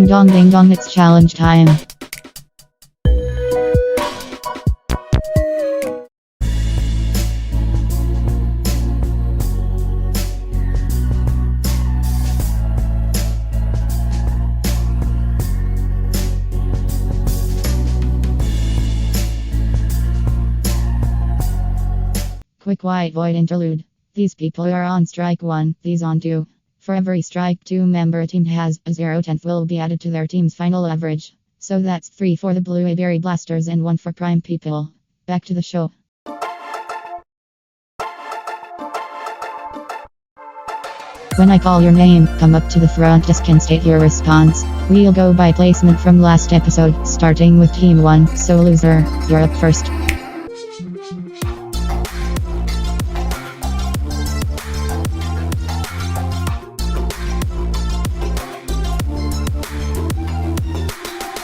ding dong, it's challenge time. Quick white void interlude. These people are on strike 1, these on 2. For every strike 2 member a team has, a 0/10 will be added to their team's final average. So that's 3 for the Blue Aviary Blasters and 1 for Prime People. Back to the show. When I call your name, come up to the front desk and state your response. We'll go by placement from last episode, starting with Team 1, so loser, you're up first.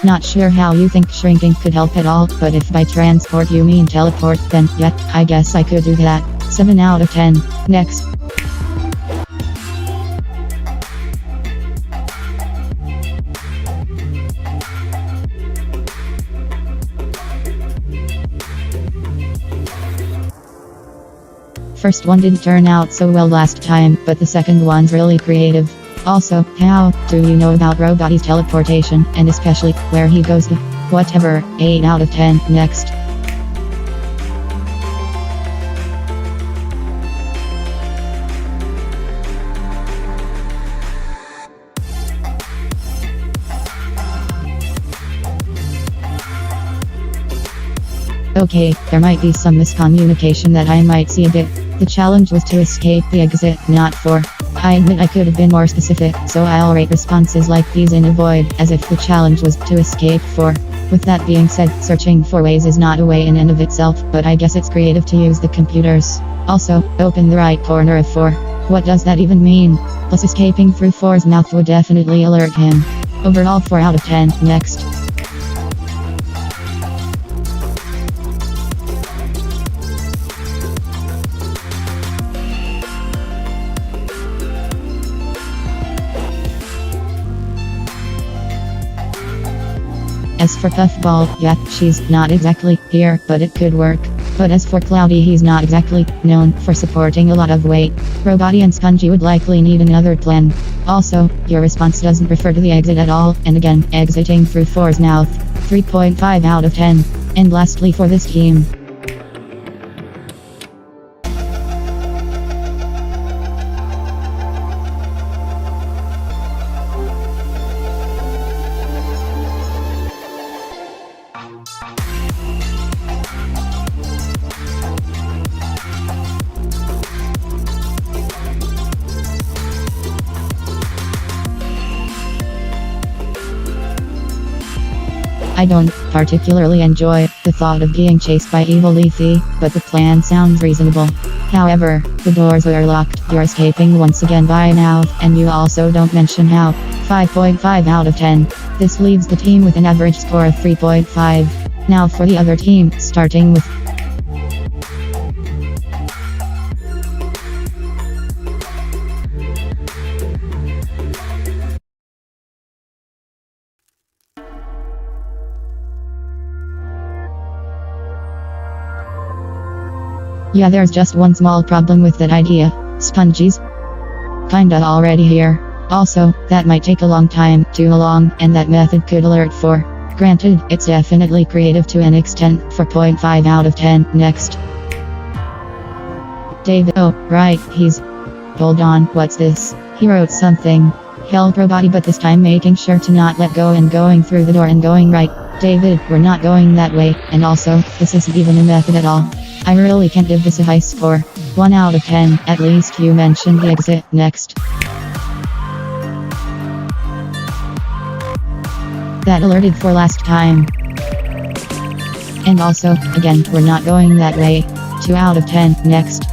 Not sure how you think shrinking could help at all, but if by transport you mean teleport, then yeah, I guess I could do that. 7 out of 10. Next. First one didn't turn out so well last time, but the second one's really creative. Also, how do you know about Roboty's teleportation, and especially where he goes to? Whatever, 8 out of 10. Next. Okay, there might be some miscommunication that I might see a bit. The challenge was to escape the exit, not for. I admit I could have been more specific, so I'll rate responses like these in a void, as if the challenge was to escape for. With that being said, searching for ways is not a way in and of itself, but I guess it's creative to use the computers. Also, open the right corner of 4. What does that even mean? Plus escaping through 4's mouth would definitely alert him. Overall 4 out of 10. Next. As for Puffball, yeah, she's not exactly here, but it could work. But as for Cloudy, he's not exactly known for supporting a lot of weight. Roboty and Spongy would likely need another plan. Also, your response doesn't refer to the exit at all, and again, exiting through 4's mouth. 3.5 out of 10. And lastly for this team. I don't particularly enjoy the thought of being chased by evil Leafy, but the plan sounds reasonable. However, the doors are locked, you're escaping once again by now, and you also don't mention how. 5.5 out of 10. This leaves the team with an average score of 3.5. Now for the other team, starting with yeah, there's just one small problem with that idea. Spongy's kinda already here. Also, that might take a long time, too long, and that method could alert for. Granted, it's definitely creative to an extent. 4.5 out of 10. Next. David, oh, right, he's. Hold on, what's this? He wrote something. Help Roboty, but this time making sure to not let go and going through the door and going right. David, we're not going that way, and also, this isn't even a method at all. I really can't give this a high score. 1 out of 10, at least you mentioned the exit. Next. That alerted for last time. And also, again, we're not going that way. 2 out of 10, next.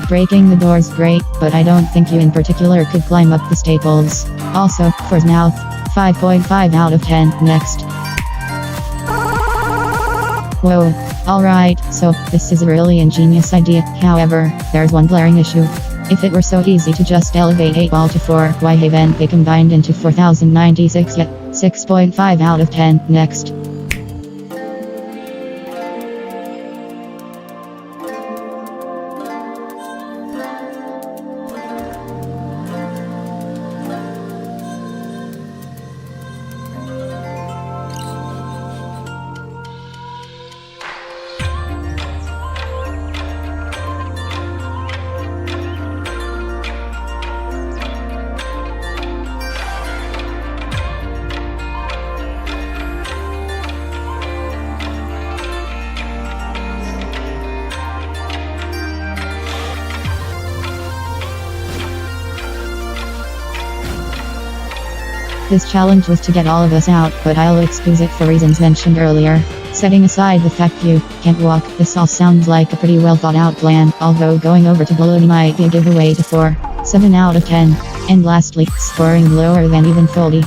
Breaking the door's great, but I don't think you in particular could climb up the staples. Also, for his mouth. 5.5 out of 10. Next. Whoa. Alright, so this is a really ingenious idea. However, there's one glaring issue. If it were so easy to just elevate 8 ball to 4, why haven't they combined into 4096 yet? 6.5 out of 10. Next. This challenge was to get all of us out, but I'll excuse it for reasons mentioned earlier. Setting aside the fact you can't walk, this all sounds like a pretty well thought out plan, although going over to balloon might be a giveaway to 4, 7 out of 10. And lastly, scoring lower than even Foldy.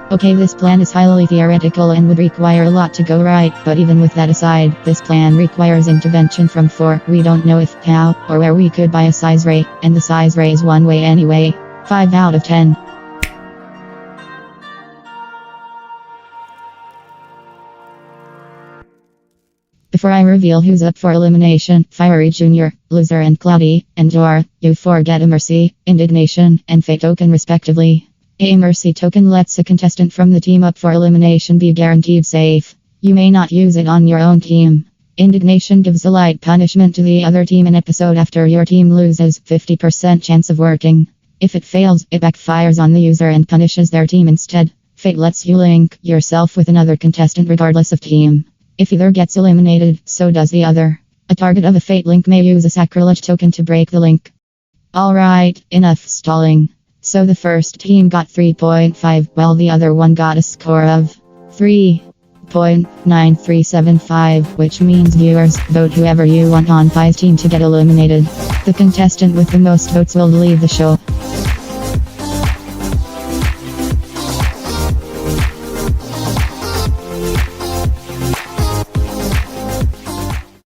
Okay, this plan is highly theoretical and would require a lot to go right, but even with that aside, this plan requires intervention from 4. We don't know if, how, or where we could buy a size ray, and the size ray is one way anyway. 5 out of 10. Before I reveal who's up for elimination, Fiery Jr., Loser and Cloudy, and Jor, you 4 get a Mercy, Indignation, and Fate token respectively. A Mercy token lets a contestant from the team up for elimination be guaranteed safe. You may not use it on your own team. Indignation gives a light punishment to the other team an episode after your team loses, 50% chance of working. If it fails, it backfires on the user and punishes their team instead. Fate lets you link yourself with another contestant regardless of team. If either gets eliminated, so does the other. A target of a Fate link may use a sacrilege token to break the link. Alright, enough stalling. So the first team got 3.5, while the other one got a score of 3.9375, which means viewers, vote whoever you want on Pi's team to get eliminated. The contestant with the most votes will leave the show.